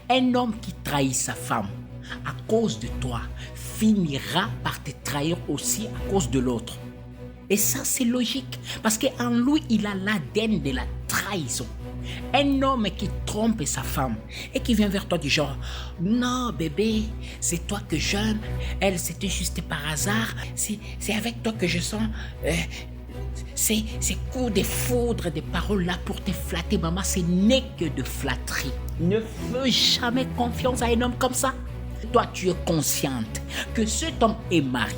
Un homme qui trahit sa femme à cause de toi finira par te trahir aussi à cause de l'autre. Et ça, c'est logique, parce qu'en lui, il a l'ADN de la trahison. Un homme qui trompe sa femme et qui vient vers toi du genre « Non, bébé, c'est toi que j'aime. Elle, c'était juste par hasard. C'est avec toi que je sens ces coups de foudre, des paroles là pour te flatter, maman. Ce n'est que de flatterie. Ne fais jamais confiance à un homme comme ça. Toi, tu es consciente que cet homme est marié.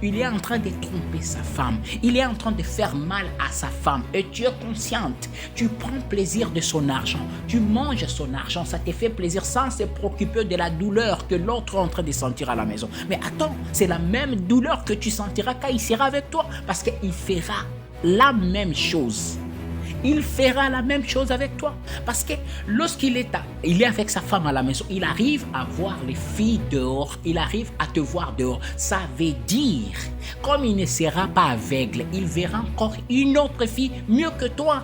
Il est en train de tromper sa femme. Il est en train de faire mal à sa femme. Et tu es consciente. Tu prends plaisir de son argent. Tu manges son argent. Ça te fait plaisir sans se préoccuper de la douleur que l'autre est en train de sentir à la maison. Mais attends, c'est la même douleur que tu sentiras quand il sera avec toi. Parce qu'il fera la même chose. Il fera la même chose avec toi. Parce que lorsqu'il est avec sa femme à la maison, il arrive à voir les filles dehors. Il arrive à te voir dehors. Ça veut dire, comme il ne sera pas aveugle, il verra encore une autre fille mieux que toi.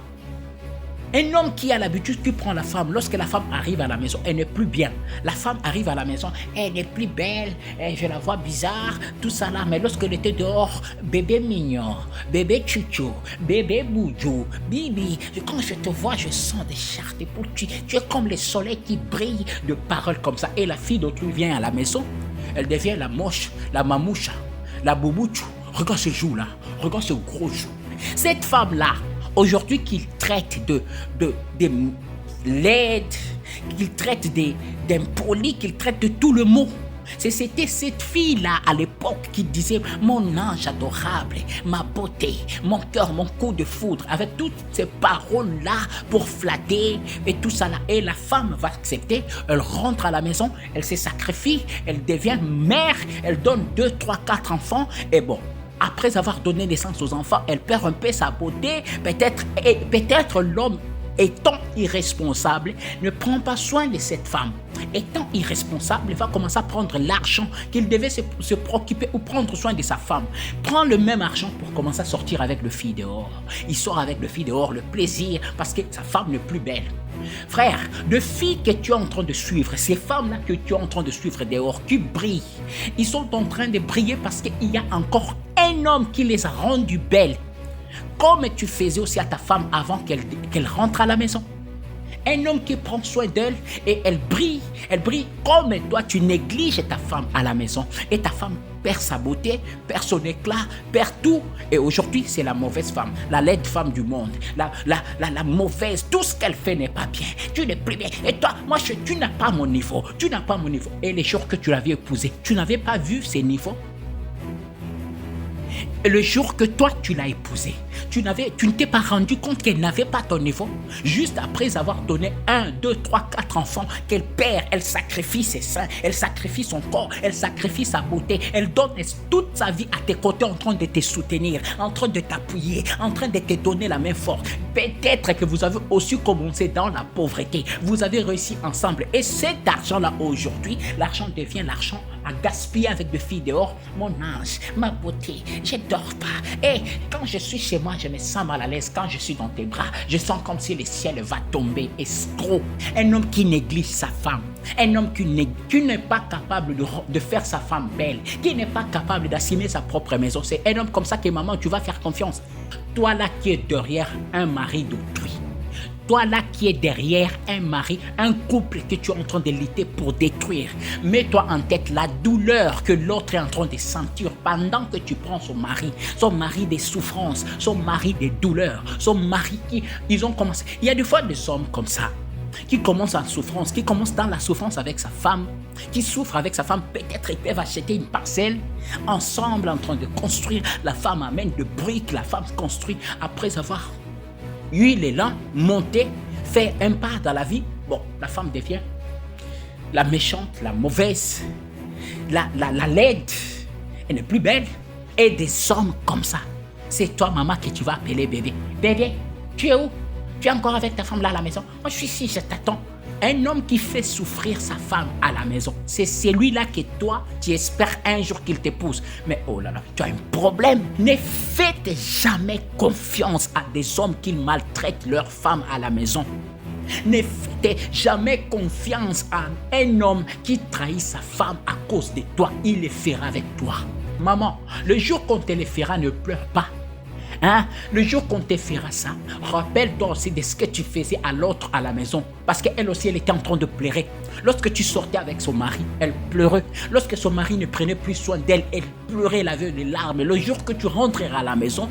Un homme qui a l'habitude, qui prend la femme, lorsque la femme arrive à la maison, elle n'est plus bien. La femme arrive à la maison, elle n'est plus belle, je la vois bizarre, tout ça là. Mais lorsqu'elle était dehors, bébé mignon, bébé chouchou, bébé boudjou, bibi, quand je te vois, je sens des chartes pour tu es comme le soleil qui brille de paroles comme ça. Et la fille d'autrui vient à la maison, elle devient la moche, la mamoucha, la boubouchou. Regarde ce jour là, regarde ce gros jour. Cette femme là, aujourd'hui, qu'il traite de laide, qu'il traite d'impoli, qu'il traite de tout le mot. C'était cette fille-là à l'époque qui disait « Mon ange adorable, ma beauté, mon cœur, mon coup de foudre » avec toutes ces paroles-là pour flatter et tout ça là. Et la femme va accepter, elle rentre à la maison, elle se sacrifie, elle devient mère, elle donne 2, 3, 4 enfants et bon. Après avoir donné naissance aux enfants, elle perd un peu sa beauté. Peut-être l'homme, étant irresponsable, ne prend pas soin de cette femme. Étant irresponsable, il va commencer à prendre l'argent qu'il devait se préoccuper ou prendre soin de sa femme. Prend le même argent pour commencer à sortir avec le fille dehors. Il sort avec le fille dehors, le plaisir, parce que sa femme n'est plus belle. Frère, de filles que tu es en train de suivre, ces femmes-là que tu es en train de suivre dehors, qui brillent, ils sont en train de briller parce qu'il y a encore un homme qui les a rendues belles. Comme tu faisais aussi à ta femme avant qu'elle rentre à la maison. Un homme qui prend soin d'elle et elle brille comme toi tu négliges ta femme à la maison. Et ta femme perd sa beauté, perd son éclat, perd tout. Et aujourd'hui, c'est la mauvaise femme, la laide femme du monde, la mauvaise, tout ce qu'elle fait n'est pas bien. Tu n'es plus bien. Et toi, tu n'as pas mon niveau, tu n'as pas mon niveau. Et les jours que tu l'avais épousée, tu n'avais pas vu ses niveaux. Le jour que toi tu l'as épousée, tu ne t'es pas rendu compte qu'elle n'avait pas ton niveau. Juste après avoir donné 1, 2, 3, 4 enfants qu'elle perd, elle sacrifie ses seins, elle sacrifie son corps, elle sacrifie sa beauté, elle donne toute sa vie à tes côtés en train de te soutenir, en train de t'appuyer, en train de te donner la main forte. Peut-être que vous avez aussi commencé dans la pauvreté, vous avez réussi ensemble et cet argent-là aujourd'hui, l'argent devient l'argent à gaspiller avec des filles dehors. Mon ange, ma beauté, je dors pas. Et quand je suis chez moi, je me sens mal à l'aise. Quand je suis dans tes bras, je sens comme si le ciel va tomber. Escroc. Un homme qui néglige sa femme. Un homme qui n'est pas capable de faire sa femme belle. Qui n'est pas capable d'assumer sa propre maison. C'est un homme comme ça que maman, tu vas faire confiance. Toi là qui es derrière un mari d'autrui. Toi là qui es derrière un mari, un couple que tu es en train de lutter pour détruire. Mets-toi en tête la douleur que l'autre est en train de sentir pendant que tu prends son mari des souffrances, son mari des douleurs, son mari ils ont commencé. Il y a des fois des hommes comme ça qui commencent en souffrance, qui commencent dans la souffrance avec sa femme, qui souffrent avec sa femme. Peut-être ils peuvent acheter une parcelle ensemble en train de construire. La femme amène de briques, la femme construit après avoir eu l'élan, monté, fait un pas dans la vie. Bon, la femme devient la méchante, la mauvaise, la laide. Elle n'est plus belle. Et des hommes comme ça. C'est toi, maman, que tu vas appeler bébé. Bébé, tu es où? Tu es encore avec ta femme là à la maison? Moi, je suis ici, je t'attends. Un homme qui fait souffrir sa femme à la maison, c'est celui-là que toi, tu espères un jour qu'il t'épouse. Mais oh là là, tu as un problème. Ne faites jamais confiance à des hommes qui maltraitent leur femme à la maison. Ne fais jamais confiance à un homme qui trahit sa femme à cause de toi. Il le fera avec toi. Maman, le jour qu'on te le fera, ne pleure pas. Hein? Le jour qu'on te fera ça, rappelle-toi aussi de ce que tu faisais à l'autre à la maison. Parce qu'elle aussi, elle était en train de pleurer. Lorsque tu sortais avec son mari, elle pleurait. Lorsque son mari ne prenait plus soin d'elle, elle pleurait, elle avait des larmes. Le jour que tu rentreras à la maison,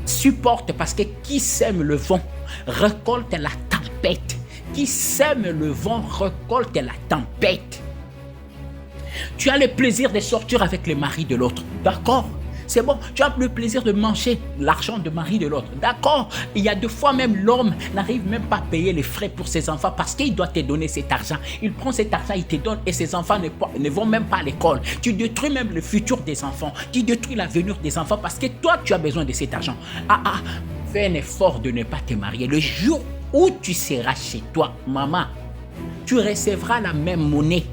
supporte, parce que qui sème le vent récolte la tempête. Qui sème le vent récolte la tempête. Tu as le plaisir de sortir avec le mari de l'autre, d'accord? C'est bon, tu as le plaisir de manger l'argent de mari de l'autre. D'accord, il y a 2 fois même l'homme n'arrive même pas à payer les frais pour ses enfants parce qu'il doit te donner cet argent. Il prend cet argent, il te donne et ses enfants ne vont même pas à l'école. Tu détruis même le futur des enfants. Tu détruis l'avenir des enfants parce que toi, tu as besoin de cet argent. Fais un effort de ne pas te marier. Le jour où tu seras chez toi, maman, tu recevras la même monnaie.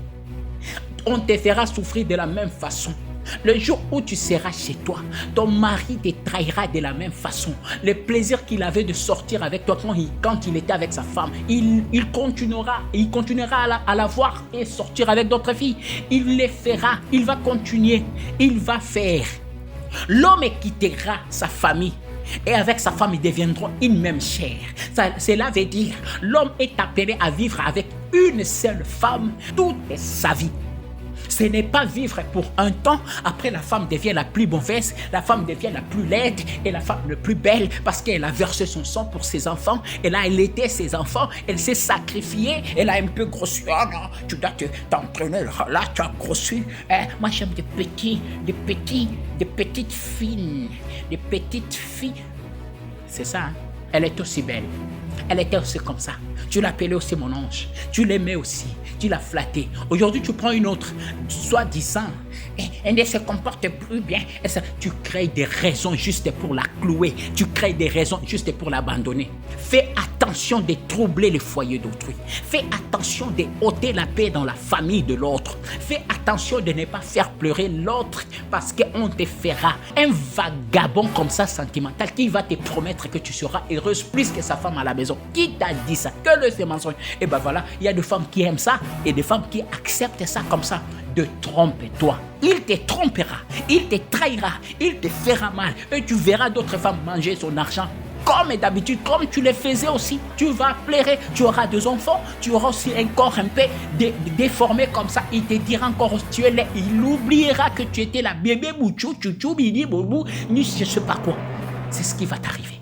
On te fera souffrir de la même façon. Le jour où tu seras chez toi, ton mari te trahira de la même façon. Le plaisir qu'il avait de sortir avec toi quand il était avec sa femme, il continuera à la voir et sortir avec d'autres filles. Il le fera, il va continuer, il va faire. L'homme quittera sa famille et avec sa femme, ils deviendront une même chair. Cela veut dire l'homme est appelé à vivre avec une seule femme toute sa vie. Ce n'est pas vivre pour un temps, après la femme devient la plus mauvaise, la femme devient la plus laide et la femme la plus belle parce qu'elle a versé son sang pour ses enfants, elle a allaité ses enfants, elle s'est sacrifiée, elle a un peu grossi. Ah non, tu dois t'entraîner, là tu as grossi. Moi j'aime des petites filles. C'est ça, hein? Elle est aussi belle. Elle était aussi comme ça. Tu l'appelais aussi mon ange. Tu l'aimais aussi. Tu l'as flattée. Aujourd'hui, tu prends une autre, soi-disant. Elle ne se comporte plus bien. Tu crées des raisons juste pour la clouer. Tu crées des raisons juste pour l'abandonner. Fais attention de troubler le foyer d'autrui. Fais attention de ôter la paix dans la famille de l'autre. Fais attention de ne pas faire pleurer l'autre parce qu'on te fera un vagabond comme ça sentimental qui va te promettre que tu seras heureuse plus que sa femme à la maison. Qui t'a dit ça? Que le mensonge. Et ben voilà, il y a des femmes qui aiment ça et des femmes qui acceptent ça comme ça. De trompe-toi. Il te trompera, il te trahira, il te fera mal et tu verras d'autres femmes manger son argent. Comme d'habitude, comme tu le faisais aussi, tu vas pleurer, tu auras 2 enfants, tu auras aussi un corps un peu déformé comme ça. Il te dira encore tu es là, il oubliera que tu étais la bébé bouchou, chouchou, bidi, boubou, ni je sais pas quoi. C'est ce qui va t'arriver.